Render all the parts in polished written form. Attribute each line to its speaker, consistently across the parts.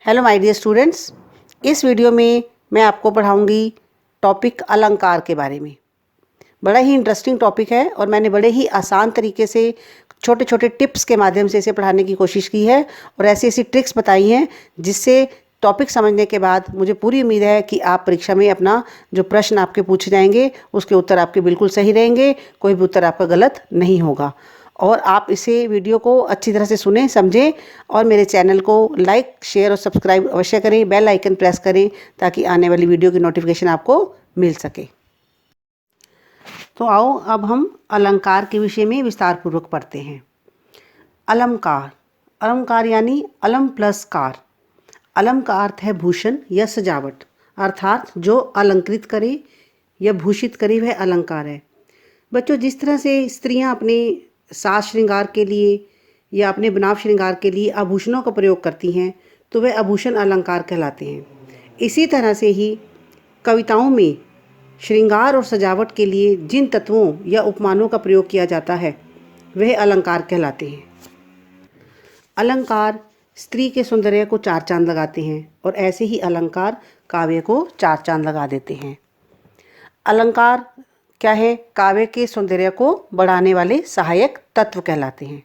Speaker 1: Hello my dear students, इस video में मैं आपको पढ़ाऊंगी टॉपिक अलंकार के बारे में। बड़ा ही इंटरेस्टिंग टॉपिक है और मैंने बड़े ही आसान तरीके से छोटे छोटे टिप्स के माध्यम से इसे पढ़ाने की कोशिश की है और ऐसी ऐसी ट्रिक्स बताई हैं जिससे टॉपिक समझने के बाद मुझे पूरी उम्मीद है कि आप परीक्षा में अपना जो प्रश्न आपके पूछे जाएंगे उसके उत्तर आपके बिल्कुल सही रहेंगे, कोई भी उत्तर आपका गलत नहीं होगा। और आप इसे वीडियो को अच्छी तरह से सुनें, समझें और मेरे चैनल को लाइक, शेयर और सब्सक्राइब अवश्य करें। बेल आइकन प्रेस करें ताकि आने वाली वीडियो की नोटिफिकेशन आपको मिल सके। तो आओ अब हम अलंकार के विषय में विस्तार पूर्वक पढ़ते हैं। अलंकार, अलंकार यानी अलम प्लस कार। अलम का अर्थ है भूषण या सजावट, अर्थात जो अलंकृत करे या भूषित करे वह अलंकार है। बच्चों, जिस तरह से स्त्रियां अपने साज श्रृंगार के लिए या अपने बनाव श्रृंगार के लिए आभूषणों का प्रयोग करती हैं तो वह आभूषण अलंकार कहलाते हैं। इसी तरह से ही कविताओं में श्रृंगार और सजावट के लिए जिन तत्वों या उपमानों का प्रयोग किया जाता है वह अलंकार कहलाते हैं। अलंकार स्त्री के सौंदर्य को चार चांद लगाते हैं और ऐसे ही अलंकार काव्य को चार चांद लगा देते हैं। अलंकार क्या है? काव्य के सौंदर्य को बढ़ाने वाले सहायक तत्व कहलाते हैं।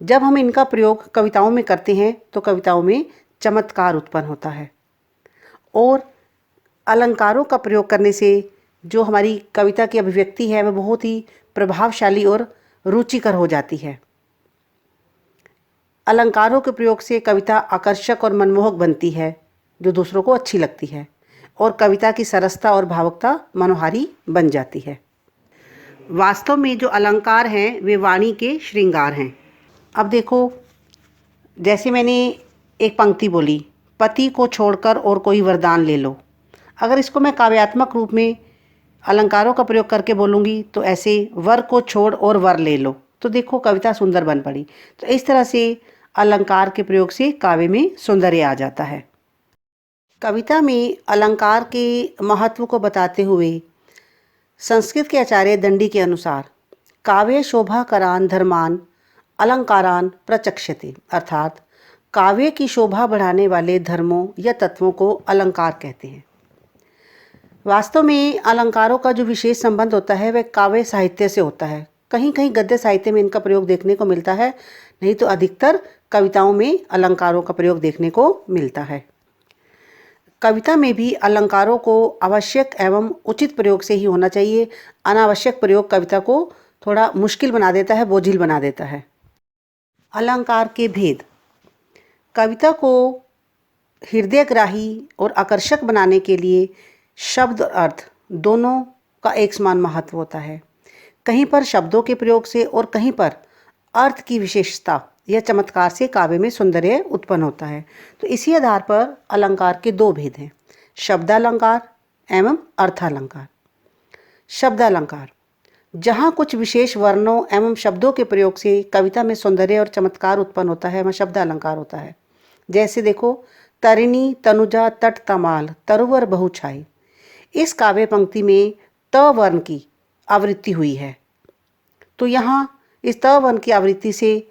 Speaker 1: जब हम इनका प्रयोग कविताओं में करते हैं तो कविताओं में चमत्कार उत्पन्न होता है और अलंकारों का प्रयोग करने से जो हमारी कविता की अभिव्यक्ति है वह बहुत ही प्रभावशाली और रुचिकर हो जाती है। अलंकारों के प्रयोग से कविता आकर्षक और मनमोहक बनती है जो दूसरों को अच्छी लगती है और कविता की सरसता और भावुकता मनोहारी बन जाती है। वास्तव में जो अलंकार हैं वे वाणी के श्रृंगार हैं। अब देखो, जैसे मैंने एक पंक्ति बोली, पति को छोड़कर और कोई वरदान ले लो। अगर इसको मैं काव्यात्मक रूप में अलंकारों का प्रयोग करके बोलूँगी तो ऐसे वर को छोड़ और वर ले लो, तो देखो कविता सुंदर बन पड़ी। तो इस तरह से अलंकार के प्रयोग से काव्य में सौंदर्य आ जाता है। कविता में अलंकार के महत्व को बताते हुए संस्कृत के आचार्य दंडी के अनुसार काव्य शोभाकरान धर्मान अलंकारान प्रचक्षते, अर्थात काव्य की शोभा बढ़ाने वाले धर्मों या तत्वों को अलंकार कहते हैं। वास्तव में अलंकारों का जो विशेष संबंध होता है वह काव्य साहित्य से होता है। कहीं कहीं गद्य साहित्य में इनका प्रयोग देखने को मिलता है, नहीं तो अधिकतर कविताओं में अलंकारों का प्रयोग देखने को मिलता है। कविता में भी अलंकारों को आवश्यक एवं उचित प्रयोग से ही होना चाहिए। अनावश्यक प्रयोग कविता को थोड़ा मुश्किल बना देता है, बोझिल बना देता है। अलंकार के भेद, कविता को हृदयग्राही और आकर्षक बनाने के लिए शब्द और अर्थ दोनों का एक समान महत्व होता है। कहीं पर शब्दों के प्रयोग से और कहीं पर अर्थ की विशेषता या चमत्कार से काव्य में सौंदर्य उत्पन्न होता है। तो इसी आधार पर अलंकार के दो भेद हैं, शब्दालंकार एवं अर्थालंकार। शब्दालंकार, जहाँ कुछ विशेष वर्णों एवं शब्दों के प्रयोग से कविता में सौंदर्य और चमत्कार उत्पन्न होता है वह शब्दालंकार होता है। जैसे देखो, तरिणी तनुजा तट तमाल तरुवर बहुछाई, इस काव्य पंक्ति में त वर्ण की आवृत्ति हुई है। तो यहाँ इस त वर्ण की आवृत्ति से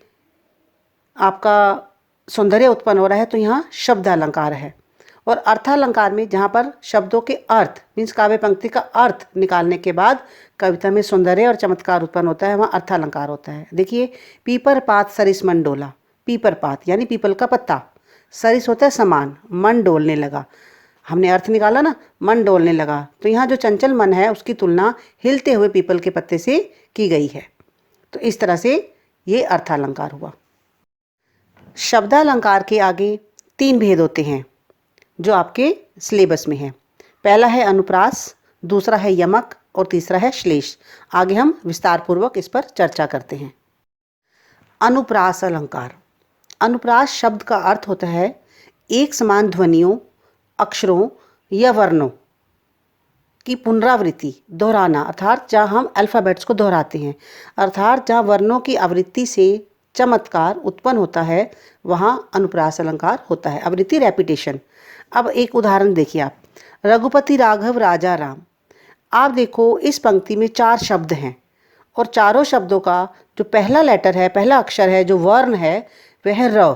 Speaker 1: आपका सौंदर्य उत्पन्न हो रहा है, तो यहाँ शब्द अलंकार है। और अर्थालंकार में जहाँ पर शब्दों के अर्थ मीन्स काव्य पंक्ति का अर्थ निकालने के बाद कविता में सौंदर्य और चमत्कार उत्पन्न होता है, वहाँ अर्थालंकार होता है। देखिए, पीपर पात सरिस मन डोला, पीपर पात यानी पीपल का पत्ता, सरिस होता है समान, मन डोलने लगा, हमने अर्थ निकाला ना, मन डोलने लगा, तो यहाँ जो चंचल मन है उसकी तुलना हिलते हुए पीपल के पत्ते से की गई है। तो इस तरह से ये अर्थालंकार हुआ। शब्दालंकार के आगे तीन भेद होते हैं जो आपके सिलेबस में है। पहला है अनुप्रास, दूसरा है यमक और तीसरा है श्लेष। आगे हम विस्तार पूर्वक इस पर चर्चा करते हैं। अनुप्रास अलंकार, अनुप्रास शब्द का अर्थ होता है एक समान ध्वनियों, अक्षरों या वर्णों की पुनरावृत्ति, दोहराना, अर्थात जहाँ हम अल्फ़ाबेट्स को दोहराते हैं, अर्थात जहाँ वर्णों की आवृत्ति से चमत्कार उत्पन्न होता है वहाँ अनुप्रास अलंकार होता है, आवृत्ति रेपिटेशन। अब एक उदाहरण देखिए आप, रघुपति राघव राजा राम। आप देखो इस पंक्ति में चार शब्द हैं और चारों शब्दों का जो पहला लेटर है, पहला अक्षर है, जो वर्ण है वह है र।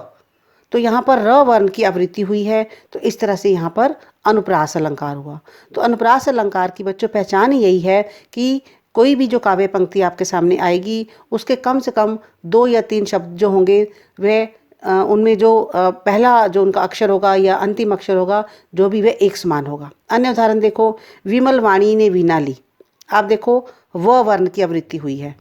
Speaker 1: तो यहाँ पर र वर्ण की आवृत्ति हुई है, तो इस तरह से यहाँ पर अनुप्रास अलंकार हुआ। तो अनुप्रास अलंकार की बच्चों पहचान यही है कि कोई भी जो काव्य पंक्ति आपके सामने आएगी उसके कम से कम 2 या 3 शब्द जो होंगे वह उनमें जो पहला जो उनका अक्षर होगा या अंतिम अक्षर होगा जो भी वह एक समान होगा। अन्य उदाहरण देखो, विमल वाणी ने वीणा ली। आप देखो व वर्ण की आवृत्ति हुई है,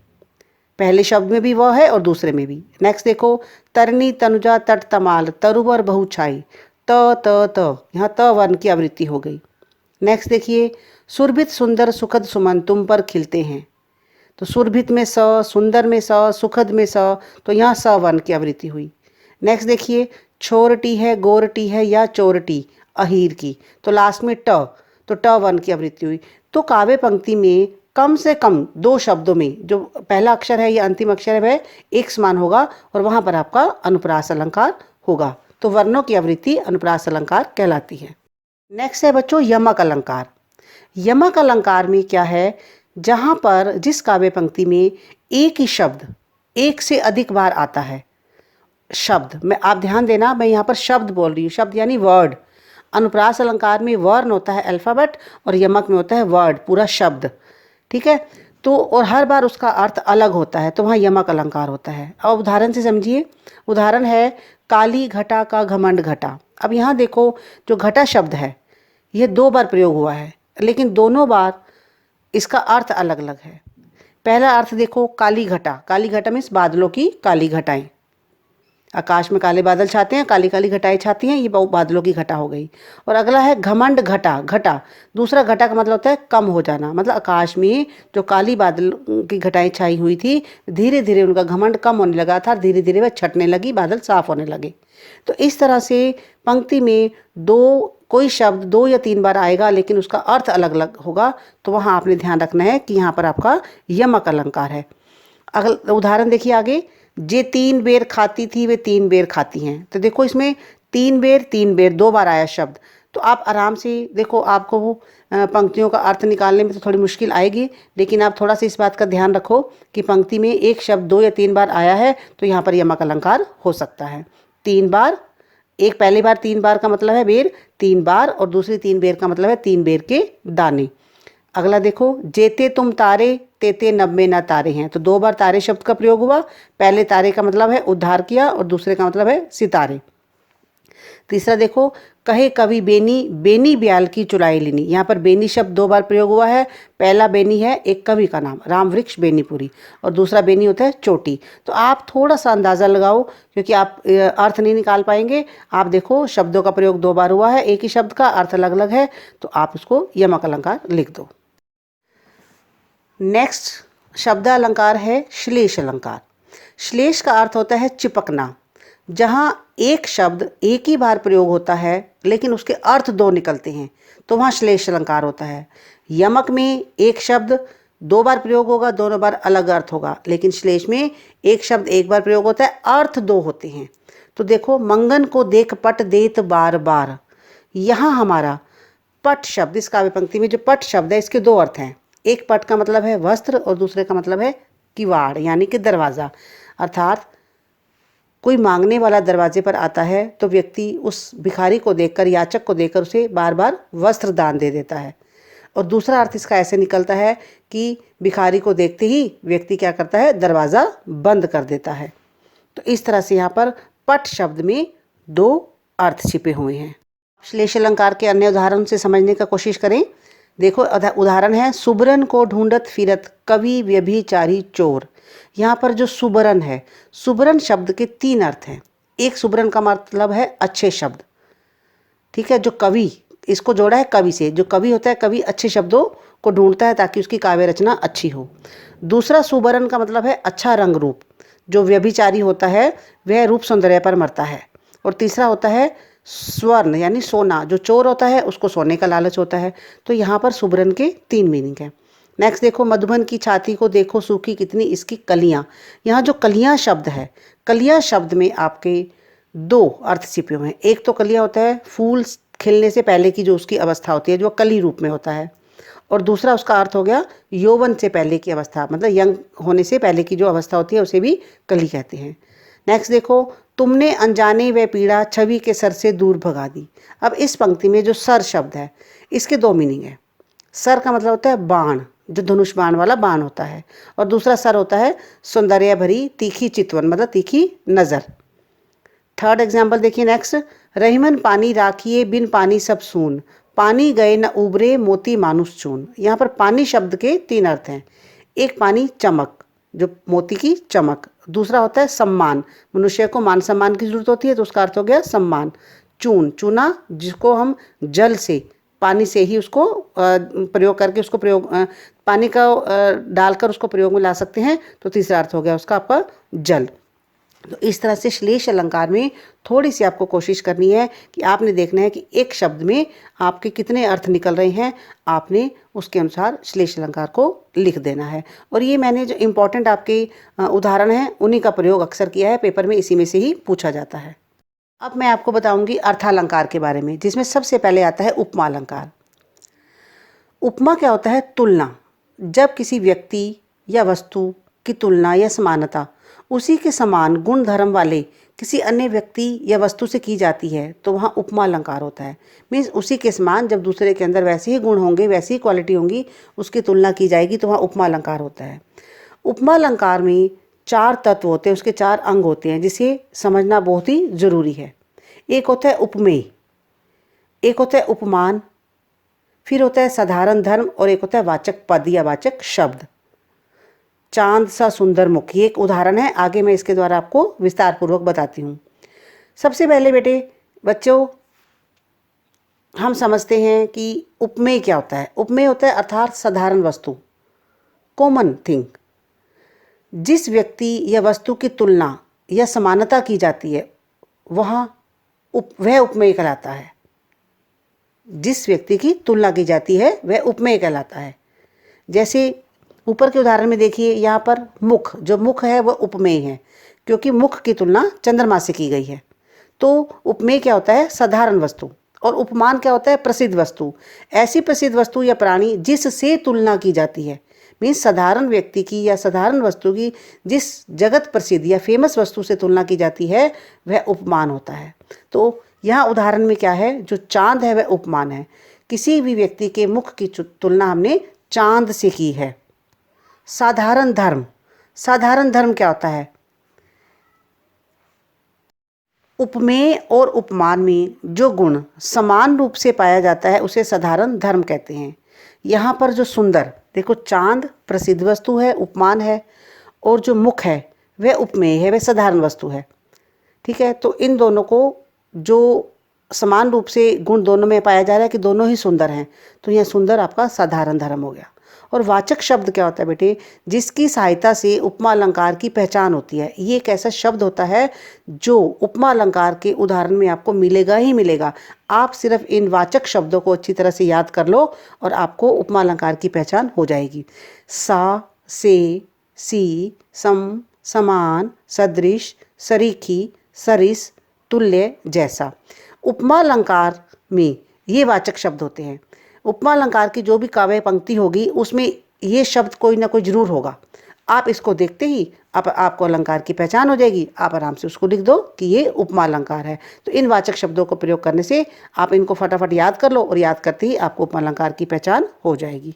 Speaker 1: पहले शब्द में भी वह है और दूसरे में भी। नेक्स्ट देखो, तरनी तनुजा तट तमाल तरुवर बहु छाई, त यहाँ त वर्ण की आवृत्ति हो गई। नेक्स्ट देखिए, सुरभित सुंदर सुखद सुमन तुम पर खिलते हैं। तो सुरभित में स, सुंदर में स, सुखद में स, तो यहाँ स वर्ण की आवृत्ति हुई। नेक्स्ट देखिए, छोरटी है गोरटी है या चोरटी अहीर की, तो लास्ट में ट, तो ट वर्ण की आवृत्ति हुई। तो काव्य पंक्ति में कम से कम 2 शब्दों में जो पहला अक्षर है या अंतिम अक्षर है वह एक समान होगा और वहाँ पर आपका अनुप्रास अलंकार होगा। तो वर्णों की आवृत्ति अनुप्रास अलंकार कहलाती है। नेक्स्ट है बच्चों यमक अलंकार। यमक अलंकार में क्या है, जहाँ पर जिस काव्य पंक्ति में एक ही शब्द एक से अधिक बार आता है, शब्द में आप ध्यान देना, मैं यहाँ पर शब्द बोल रही हूँ, शब्द यानी वर्ड। अनुप्रास अलंकार में वर्ण होता है अल्फ़ाबेट और यमक में होता है वर्ड, पूरा शब्द, ठीक है। तो और हर बार उसका अर्थ अलग होता है, तो वहाँ यमक अलंकार होता है। अब उदाहरण से समझिए, उदाहरण है काली घटा का घमंड घटा। अब यहाँ देखो जो घटा शब्द है यह 2 बार प्रयोग हुआ है, लेकिन दोनों बार इसका अर्थ अलग अलग है। पहला अर्थ देखो काली घटा मीन्स बादलों की काली घटाएं, आकाश में काले बादल छाते हैं, काली काली घटाएं छाती हैं, ये बादलों की घटा हो गई। और अगला है घमंड घटा, दूसरा घटा का मतलब होता है कम हो जाना, मतलब आकाश में जो काली बादल की घटाएं छाई हुई थी धीरे धीरे उनका घमंड कम होने लगा था, धीरे धीरे वह छटने लगी, बादल साफ होने लगे। तो इस तरह से पंक्ति में कोई शब्द 2 या 3 बार आएगा लेकिन उसका अर्थ अलग अलग होगा, तो वहाँ आपने ध्यान रखना है कि यहाँ पर आपका यमक अलंकार है। अगला उदाहरण देखिए आगे, जे 3 बेर खाती थी वे 3 बेर खाती हैं। तो देखो इसमें 3 बेर 2 बार आया शब्द, तो आप आराम से देखो, आपको वो पंक्तियों का अर्थ निकालने में तो थोड़ी मुश्किल आएगी, लेकिन आप थोड़ा सा इस बात का ध्यान रखो कि पंक्ति में एक शब्द 2 या 3 बार आया है तो यहाँ पर यमक अलंकार हो सकता है। 3 बार, एक पहली बार 3 बार का मतलब है बेर 3 बार और दूसरी 3 बेर का मतलब है 3 बेर के दाने। अगला देखो, जेते तुम तारे तेते नभ में ना तारे हैं। तो 2 बार तारे शब्द का प्रयोग हुआ, पहले तारे का मतलब है उद्धार किया और दूसरे का मतलब है सितारे। तीसरा देखो, कहे कवि बेनी ब्याल की चुराई लेनी। यहाँ पर बेनी शब्द 2 बार प्रयोग हुआ है, पहला बेनी है एक कवि का नाम राम वृक्ष बेनीपुरी और दूसरा बेनी होता है चोटी। तो आप थोड़ा सा अंदाज़ा लगाओ क्योंकि आप अर्थ नहीं निकाल पाएंगे। आप देखो शब्दों का प्रयोग 2 बार हुआ है, एक ही शब्द का अर्थ अलग अलग है, तो आप उसको यमक अलंकार लिख दो। नेक्स्ट शब्द अलंकार है श्लेष अलंकार। श्लेष का अर्थ होता है चिपकना, जहाँ एक शब्द एक ही बार प्रयोग होता है लेकिन उसके अर्थ 2 निकलते हैं, तो वहाँ श्लेष अलंकार होता है। यमक में एक शब्द 2 बार प्रयोग होगा, दोनों बार अलग अर्थ होगा, लेकिन श्लेष में एक शब्द एक बार प्रयोग होता है, अर्थ 2 होते हैं। तो देखो, मंगन को देख पट देत बार बार। यहाँ हमारा पट शब्द, इस काव्य पंक्ति में जो पट शब्द है इसके 2 अर्थ हैं। एक पट का मतलब है वस्त्र और दूसरे का मतलब है किवाड़ यानी कि दरवाज़ा। अर्थात कोई मांगने वाला दरवाजे पर आता है तो व्यक्ति उस भिखारी को देखकर, याचक को देखकर उसे बार बार वस्त्र दान दे देता है। और दूसरा अर्थ इसका ऐसे निकलता है कि भिखारी को देखते ही व्यक्ति क्या करता है, दरवाज़ा बंद कर देता है। तो इस तरह से यहाँ पर पट शब्द में 2 अर्थ छिपे हुए हैं। श्लेष अलंकार के अन्य उदाहरण से समझने का कोशिश करें। देखो उदाहरण है, सुबरन को ढूंढत फिरत कवि व्यभिचारी चोर। यहाँ पर जो सुबरन है, सुबरन शब्द के 3 अर्थ हैं। एक सुबरन का मतलब है अच्छे शब्द, ठीक है, जो कवि, इसको जोड़ा है कवि से, जो कवि होता है कवि अच्छे शब्दों को ढूंढता है ताकि उसकी काव्य रचना अच्छी हो। दूसरा सुबरन का मतलब है अच्छा रंग रूप, जो व्यभिचारी होता है वह रूप सौंदर्य पर मरता है। और तीसरा होता है स्वर्ण यानी सोना, जो चोर होता है उसको सोने का लालच होता है। तो यहाँ पर सुबरन के 3 मीनिंग हैं। नेक्स्ट देखो, मधुबन की छाती को देखो सूखी कितनी इसकी कलियाँ। यहाँ जो कलियाँ शब्द है, कलियाँ शब्द में आपके 2 अर्थ छिपे हुए हैं। एक तो कलियाँ होता है फूल खिलने से पहले की जो उसकी अवस्था होती है, जो कली रूप में होता है, और दूसरा उसका अर्थ हो गया यौवन से पहले की अवस्था, मतलब यंग होने से पहले की जो अवस्था होती है उसे भी कली कहते हैं। नेक्स्ट देखो, तुमने अनजाने वह पीड़ा छवि के सर से दूर भगा दी। अब इस पंक्ति में जो सर शब्द है इसके दो मीनिंग है। सर का मतलब होता है बाण, जो धनुष बाण वाला बाण होता है, और दूसरा सर होता है सौंदर्य भरी तीखी चितवन, मतलब तीखी नज़र। थर्ड एग्जाम्पल देखिए नेक्स्ट, रहीमन पानी राखिए बिन पानी सब सून, पानी गए न उबरे मोती मानुष चून। यहाँ पर पानी शब्द के तीन अर्थ हैं। एक पानी चमक, जो मोती की चमक, दूसरा होता है सम्मान, मनुष्य को मान सम्मान की जरूरत होती है तो उसका अर्थ हो गया सम्मान। चून, चूना जिसको हम जल से, पानी से ही उसको प्रयोग करके उसको पानी का डालकर उसको प्रयोग में ला सकते हैं, तो तीसरा अर्थ हो गया उसका आपका जल। तो इस तरह से श्लेष अलंकार में थोड़ी सी आपको कोशिश करनी है कि आपने देखना है कि एक शब्द में आपके कितने अर्थ निकल रहे हैं, आपने उसके अनुसार श्लेष अलंकार को लिख देना है। और ये मैंने जो इम्पोर्टेंट आपके उदाहरण हैं उन्हीं का प्रयोग अक्सर किया है, पेपर में इसी में से ही पूछा जाता है। अब मैं आपको बताऊंगी अर्थालंकार के बारे में, जिसमें सबसे पहले आता है उपमा अलंकार। उपमा क्या होता है? तुलना। जब किसी व्यक्ति या वस्तु की तुलना या समानता उसी के समान गुण धर्म वाले किसी अन्य व्यक्ति या वस्तु से की जाती है तो वहाँ उपमा अलंकार होता है। मीन्स उसी के समान जब दूसरे के अंदर वैसे ही गुण होंगे, वैसी ही क्वालिटी होंगी, उसकी तुलना की जाएगी तो वहाँ उपमा अलंकार होता है। उपमा अलंकार में चार तत्व होते हैं, उसके चार अंग होते हैं, जिसे समझना बहुत ही ज़रूरी है। एक होता है उपमेय, एक होता है उपमान, फिर होता है साधारण धर्म, और एक होता है वाचक पद या वाचक शब्द। चांद सा सुंदर मुख, ये एक उदाहरण है, आगे मैं इसके द्वारा आपको विस्तार पूर्वक बताती हूँ। सबसे पहले बेटे बच्चों हम समझते हैं कि उपमेय क्या होता है। उपमेय होता है अर्थात साधारण वस्तु, कॉमन थिंग। जिस व्यक्ति या वस्तु की तुलना या समानता की जाती है वह उपमेय कहलाता है। जिस व्यक्ति की तुलना की जाती है वह उपमेय कहलाता है। जैसे ऊपर के उदाहरण में देखिए, यहाँ पर मुख, जो मुख है वह उपमेय है, क्योंकि मुख की तुलना चंद्रमा से की गई है। तो उपमेय क्या होता है? साधारण वस्तु। और उपमान क्या होता है? प्रसिद्ध वस्तु। ऐसी प्रसिद्ध वस्तु या प्राणी जिससे तुलना की जाती है, मीन्स साधारण व्यक्ति की या साधारण वस्तु की जिस जगत प्रसिद्ध या फेमस वस्तु से तुलना की जाती है वह उपमान होता है। तो यहाँ उदाहरण में क्या है? जो चांद है वह उपमान है। किसी भी व्यक्ति के मुख की तुलना हमने चांद से की है। साधारण धर्म, साधारण धर्म क्या होता है? उपमेय और उपमान में जो गुण समान रूप से पाया जाता है उसे साधारण धर्म कहते हैं। यहाँ पर जो सुंदर, देखो चांद प्रसिद्ध वस्तु है, उपमान है, और जो मुख है वह उपमेय है, वह साधारण वस्तु है। ठीक है, तो इन दोनों को जो समान रूप से गुण दोनों में पाया जा रहा है कि दोनों ही सुंदर हैं, तो यह सुंदर आपका साधारण धर्म हो गया। और वाचक शब्द क्या होता है बेटे? जिसकी सहायता से उपमा अलंकार की पहचान होती है। ये एक ऐसा शब्द होता है जो उपमा अलंकार के उदाहरण में आपको मिलेगा ही मिलेगा। आप सिर्फ इन वाचक शब्दों को अच्छी तरह से याद कर लो और आपको उपमा अलंकार की पहचान हो जाएगी। सा, से, सी, सम, समान, सदृश, सरीखी, सरिस, तुल्य, जैसा। उपमा अलंकार में ये वाचक शब्द होते हैं। उपमा अलंकार की जो भी काव्य पंक्ति होगी उसमें ये शब्द कोई ना कोई जरूर होगा। आप इसको देखते ही आपको अलंकार की पहचान हो जाएगी। आप आराम से उसको लिख दो कि ये उपमा अलंकार है। तो इन वाचक शब्दों को प्रयोग करने से आप इनको फटाफट याद कर लो और याद करते ही आपको उपमा अलंकार की पहचान हो जाएगी।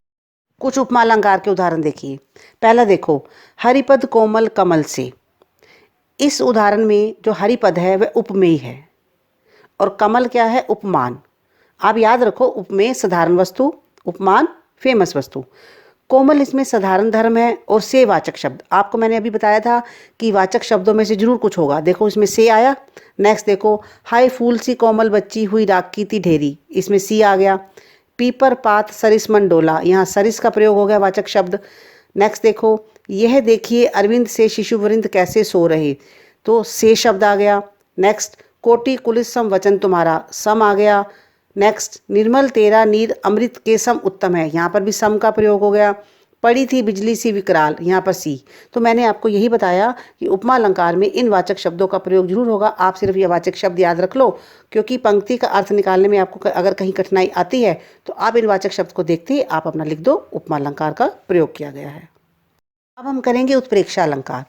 Speaker 1: कुछ उपमा अलंकार के उदाहरण देखिए। पहला देखो, हरिपद कोमल कमल से। इस उदाहरण में जो हरिपद है वह उपमेय है और कमल क्या है? उपमान। आप याद रखो, उपमेय साधारण वस्तु, उपमान फेमस वस्तु। कोमल इसमें साधारण धर्म है और से वाचक शब्द। आपको मैंने अभी बताया था कि वाचक शब्दों में से जरूर कुछ होगा। देखो इसमें से आया। नेक्स्ट देखो, हाय फूल सी कोमल बच्ची हुई राखी थी ढेरी, इसमें सी आ गया। पीपर पात सरिस मन डोला, यहाँ सरिस का प्रयोग हो गया वाचक शब्द। नेक्स्ट देखो, यह देखिए अरविंद से शिशुवृंद कैसे सो रहे, तो से शब्द आ गया। नेक्स्ट, कोटि कुलिस सम वचन तुम्हारा, सम आ गया। नेक्स्ट, निर्मल तेरा नीर अमृत के सम उत्तम है, यहाँ पर भी सम का प्रयोग हो गया। पड़ी थी बिजली सी विकराल, यहाँ पर सी। तो मैंने आपको यही बताया कि उपमा अलंकार में इन वाचक शब्दों का प्रयोग जरूर होगा। आप सिर्फ ये वाचक शब्द याद रख लो, क्योंकि पंक्ति का अर्थ निकालने में आपको अगर कहीं कठिनाई आती है तो आप इन वाचक शब्द को देखते ही आप अपना लिख दो उपमा अलंकार का प्रयोग किया गया है। अब हम करेंगे उत्प्रेक्षा अलंकार।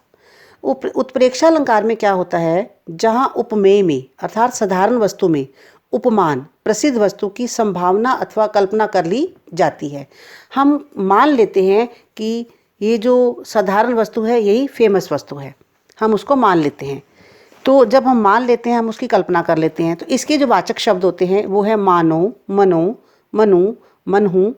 Speaker 1: उत्प्रेक्षा अलंकार में क्या होता है, जहाँ उपमेय में अर्थात साधारण वस्तु में उपमान प्रसिद्ध वस्तु की संभावना अथवा कल्पना कर ली जाती है। हम मान लेते हैं कि ये जो साधारण वस्तु है यही फेमस वस्तु है, हम उसको मान लेते हैं। तो जब हम मान लेते हैं हम उसकी कल्पना कर लेते हैं। तो इसके जो वाचक शब्द होते हैं वो है मानो, मनो, मनु, मनहु,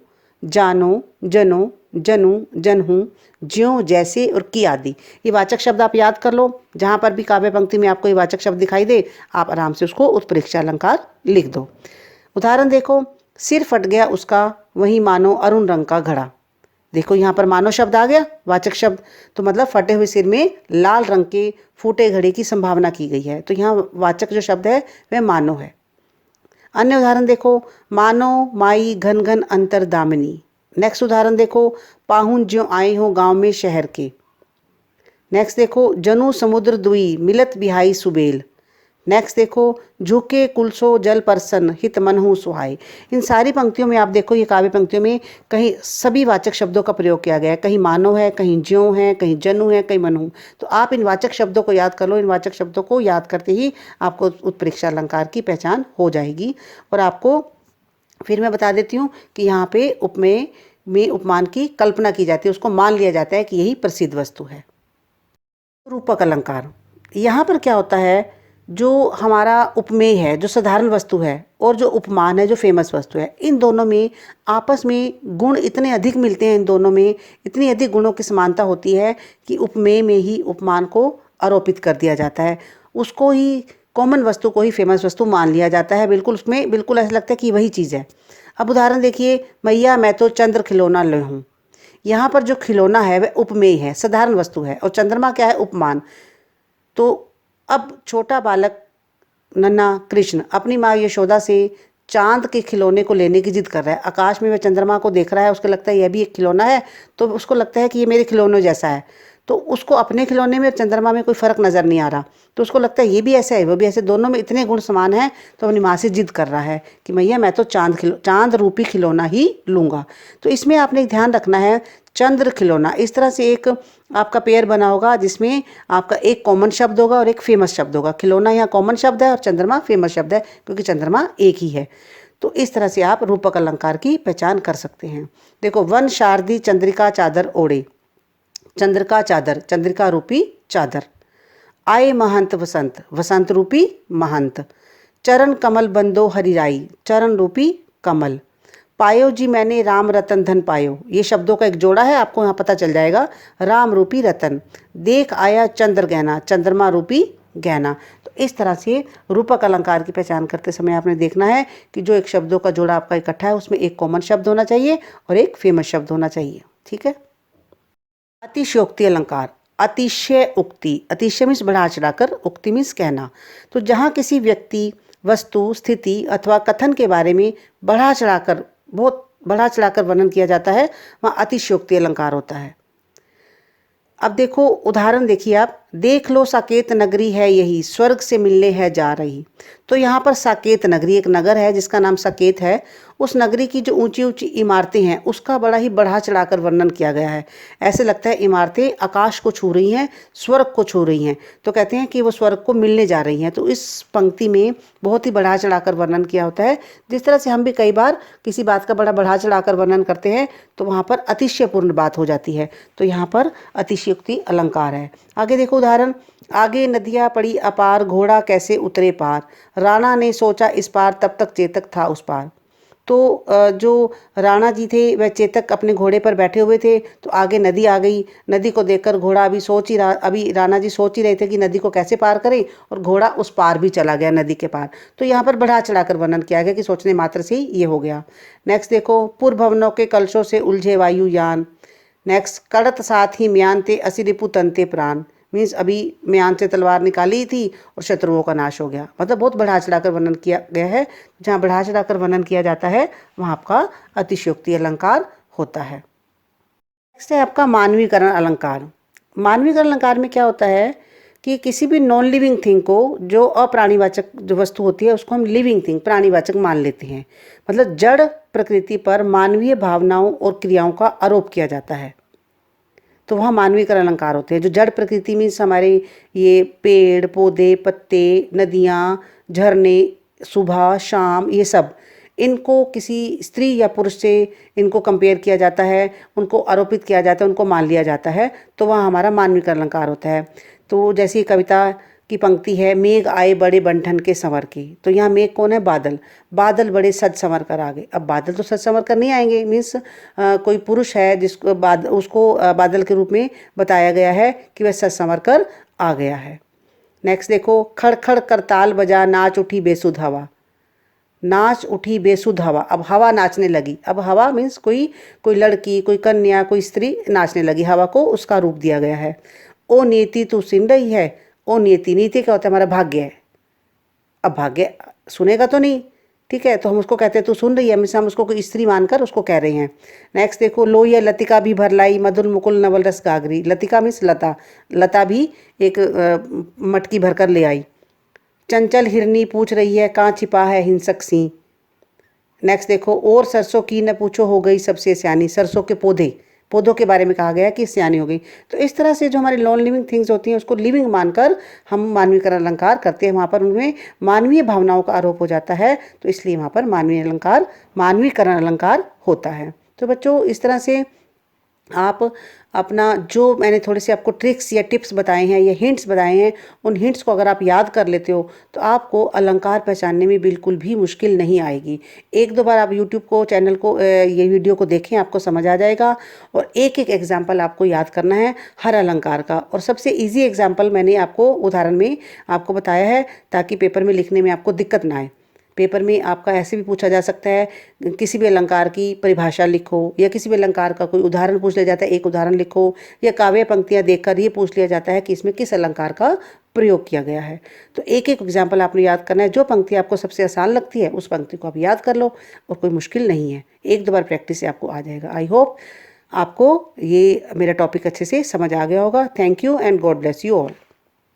Speaker 1: जानो, जनो, जनु, जनहु, ज्यों, जैसे और की आदि। ये वाचक शब्द आप याद कर लो। जहाँ पर भी काव्य पंक्ति में आपको ये वाचक शब्द दिखाई दे आप आराम से उसको उत्प्रेक्षा अलंकार लिख दो। उदाहरण देखो, सिर फट गया उसका वहीं मानो अरुण रंग का घड़ा। देखो यहाँ पर मानो शब्द आ गया वाचक शब्द, तो मतलब फटे हुए सिर में लाल रंग के फूटे घड़े की संभावना की गई है। तो यहाँ वाचक जो शब्द है वह मानो है। अन्य उदाहरण देखो, मानो माई घन घन अंतर दामिनी। नेक्स्ट उदाहरण देखो, पाहुन ज्यों आए हो गांव में शहर के। नेक्स्ट देखो, जनु समुद्र दुई मिलत बिहाई सुबेल। नेक्स्ट देखो, झुके कुलसो जल परसन हित मनहु सुहाय। इन सारी पंक्तियों में आप देखो, ये काव्य पंक्तियों में कहीं सभी वाचक शब्दों का प्रयोग किया गया है। कहीं मानो है, कहीं ज्यों है, कहीं जनु है, कहीं मनहु। तो आप इन वाचक शब्दों को याद कर लो। इन वाचक शब्दों को याद करते ही आपको उत्प्रेक्षा अलंकार की पहचान हो जाएगी। और आपको फिर मैं बता देती हूँ कि यहाँ पे उपमेय में उपमान की कल्पना की जाती है, उसको मान लिया जाता है कि यही प्रसिद्ध वस्तु है। रूपक अलंकार, यहाँ पर क्या होता है, जो हमारा उपमेय है जो साधारण वस्तु है और जो उपमान है जो फेमस वस्तु है, इन दोनों में आपस में गुण इतने अधिक मिलते हैं, इन दोनों में इतनी अधिक गुणों की समानता होती है कि उपमेय में ही उपमान को आरोपित कर दिया जाता है। उसको ही कॉमन वस्तु को ही फेमस वस्तु मान लिया जाता है। बिल्कुल उसमें बिल्कुल ऐसा लगता है कि वही चीज़ है। अब उदाहरण देखिए, मैया मैं तो चंद्र खिलौना ले हूँ। यहाँ पर जो खिलौना है वह उपमेय है, साधारण वस्तु है, और चंद्रमा क्या है, उपमान। तो अब छोटा बालक नन्हा कृष्ण अपनी माँ यशोदा से चांद के खिलौने को लेने की जिद कर रहा है। आकाश में वह चंद्रमा को देख रहा है, उसको लगता है यह भी एक खिलौना है, तो उसको लगता है कि ये मेरे खिलौनों जैसा है। तो उसको अपने खिलौने में और चंद्रमा में कोई फ़र्क नज़र नहीं आ रहा, तो उसको लगता है ये भी ऐसा है वो भी ऐसे, दोनों में इतने गुण समान हैं। तो अपनी माँ से जिद कर रहा है कि मैया मैं तो चांद रूपी खिलौना ही लूँगा। तो इसमें आपने एक ध्यान रखना है, चंद्र खिलौना, इस तरह से एक आपका पेयर बना होगा जिसमें आपका एक कॉमन शब्द होगा और एक फेमस शब्द होगा। खिलौना यहाँ कॉमन शब्द है और चंद्रमा फेमस शब्द है, क्योंकि चंद्रमा एक ही है। तो इस तरह से आप रूपक अलंकार की पहचान कर सकते हैं। देखो, वन शारदी चंद्रिका चादर ओढ़े, चंद्रिका चादर, चंद्रिका रूपी चादर। आए महंत वसंत, वसंत रूपी महंत। चरण कमल बंदो हरिराई, चरण रूपी कमल। पायो जी मैंने राम रतन धन पायो, ये शब्दों का एक जोड़ा है, आपको यहाँ पता चल जाएगा, राम रूपी रतन। देख आया चंद्र गहना, चंद्रमा रूपी गहना। तो इस तरह से रूपक अलंकार की पहचान करते समय आपने देखना है कि जो एक शब्दों का जोड़ा आपका इकट्ठा है उसमें एक कॉमन शब्द होना चाहिए और एक फेमस शब्द होना चाहिए। ठीक है। अतिशयोक्ति अलंकार, अतिशय उक्ति, अतिशय मीन्स बढ़ा चढ़ाकर, उक्ति मीन्स कहना। तो जहाँ किसी व्यक्ति, वस्तु, स्थिति अथवा कथन के बारे में बढ़ा चढ़ाकर, बहुत बढ़ा चढ़ाकर वर्णन किया जाता है, वहाँ अतिशयोक्ति अलंकार होता है। अब देखो उदाहरण देखिए आप, देख लो साकेत नगरी है यही, स्वर्ग से मिलने है जा रही। तो यहाँ पर साकेत नगरी एक नगर है जिसका नाम साकेत है। उस नगरी की जो ऊंची ऊंची इमारतें हैं उसका बड़ा ही बढ़ा चढ़ाकर वर्णन किया गया है। ऐसे लगता है इमारतें आकाश को छू रही हैं, स्वर्ग को छू रही हैं। तो कहते हैं कि वो स्वर्ग को मिलने जा रही हैं। तो इस पंक्ति में बहुत ही बढ़ा चढ़ाकर वर्णन किया होता है। जिस तरह से हम भी कई बार किसी बात का बड़ा बढ़ा चढ़ाकर वर्णन करते हैं तो वहाँ पर अतिशयपूर्ण बात हो जाती है। तो यहाँ पर अतिशयोक्ति अलंकार है। आगे देखो उदाहरण, आगे नदियाँ पड़ी अपार, घोड़ा कैसे उतरे पार। राणा ने सोचा इस पार, तब तक चेतक था उस पार। तो जो राणा जी थे वह चेतक अपने घोड़े पर बैठे हुए थे, तो आगे नदी आ गई। नदी को देखकर घोड़ा अभी राणा जी सोच ही रहे थे कि नदी को कैसे पार करें, और घोड़ा उस पार भी चला गया, नदी के पार। तो यहाँ पर बढ़ा चढ़ाकर वर्णन किया गया कि सोचने मात्र से ही ये हो गया। नेक्स्ट देखो, पूर्व भवनों के कलशों से उलझे वायुयान। नेक्स्ट, कड़त साथ ही म्यान ते असि रिपु तंते प्राण, मीन्स अभी म्यान से तलवार निकाली थी और शत्रुओं का नाश हो गया। मतलब बहुत बढ़ा चढ़ाकर वर्णन किया गया है। जहाँ बढ़ा चढ़ाकर वर्णन किया जाता है वहाँ आपका अतिशयोक्ति अलंकार होता है। नेक्स्ट है आपका मानवीकरण अलंकार। मानवीकरण अलंकार में क्या होता है कि किसी भी नॉन लिविंग थिंग को, जो अप्राणीवाचक जो वस्तु होती है उसको हम लिविंग थिंग, प्राणीवाचक मान लेते हैं। मतलब जड़ प्रकृति पर मानवीय भावनाओं और क्रियाओं का आरोप किया जाता है। तो वहाँ मानवीकरण अलंकार होते हैं। जो जड़ प्रकृति मीन्स हमारे ये पेड़ पौधे, पत्ते, नदियाँ, झरने, सुबह शाम, ये सब, इनको किसी स्त्री या पुरुष से इनको कंपेयर किया जाता है, उनको आरोपित किया जाता है, उनको मान लिया जाता है, तो वह हमारा मानवीकरण अलंकार होता है। तो जैसी कविता की पंक्ति है, मेघ आए बड़े बंठन के संवर के, तो यहाँ मेघ कौन है? बादल। बादल बड़े सज संवर कर आ गए। अब बादल तो सज संवर कर नहीं आएंगे, मीन्स कोई पुरुष है जिसको उसको बादल के रूप में बताया गया है कि वह सज संवर कर आ गया है। नेक्स्ट देखो, खड़ खड़ करताल बजा नाच उठी बेसुध हवा। नाच उठी बेसुध हवा, अब हवा नाचने लगी। अब हवा मीन्स कोई लड़की, कोई कन्या, कोई स्त्री नाचने लगी। हवा को उसका रूप दिया गया है। ओ नियति तू सुन रही है। ओ नियति, नीति क्या होता है? हमारा भाग्य है। अब भाग्य सुनेगा तो नहीं, ठीक है, तो हम उसको कहते हैं तू सुन रही है, मीन्स हम उसको कोई स्त्री मानकर उसको कह रहे हैं। नेक्स्ट देखो, लोहिया लतिका भी भरलाई मधुर मुकुल नवल रस गागरी। लतिका मीन्स लता, लता भी एक मटकी भरकर ले आई। चंचल हिरनी पूछ रही है कहाँ छिपा है हिंसक सिंह। नेक्स्ट देखो, और सरसों की न पूछो हो गई सबसे सियानी। सरसों के पौधों के बारे में कहा गया कि सियानी हो गई। तो इस तरह से जो हमारी नॉन लिविंग थिंग्स होती हैं उसको लिविंग मानकर हम मानवीकरण अलंकार करते हैं। वहाँ पर उनमें मानवीय भावनाओं का आरोप हो जाता है, तो इसलिए वहाँ पर मानवीकरण अलंकार होता है। तो बच्चों, इस तरह से आप अपना जो मैंने थोड़े से आपको ट्रिक्स या टिप्स बताए हैं या हिंट्स बताए हैं, उन हिंट्स को अगर आप याद कर लेते हो तो आपको अलंकार पहचानने में बिल्कुल भी मुश्किल नहीं आएगी। एक दो बार आप यूट्यूब को चैनल को ये वीडियो को देखें, आपको समझ आ जाएगा। और एक एक एग्जाम्पल आपको याद करना है हर अलंकार का। और सबसे ईजी एग्जाम्पल मैंने आपको उदाहरण में आपको बताया है ताकि पेपर में लिखने में आपको दिक्कत ना आए। पेपर में आपका ऐसे भी पूछा जा सकता है, किसी भी अलंकार की परिभाषा लिखो, या किसी भी अलंकार का कोई उदाहरण पूछ लिया जाता है, एक उदाहरण लिखो, या काव्य पंक्तियां देखकर ये पूछ लिया जाता है कि इसमें किस अलंकार का प्रयोग किया गया है। तो एक एक एग्जाम्पल आपने याद करना है। जो पंक्ति आपको सबसे आसान लगती है उस पंक्ति को आप याद कर लो, और कोई मुश्किल नहीं है, एक दो बार प्रैक्टिस से आपको आ जाएगा। आई होप आपको ये मेरा टॉपिक अच्छे से समझ आ गया होगा। Thank you and God bless you all.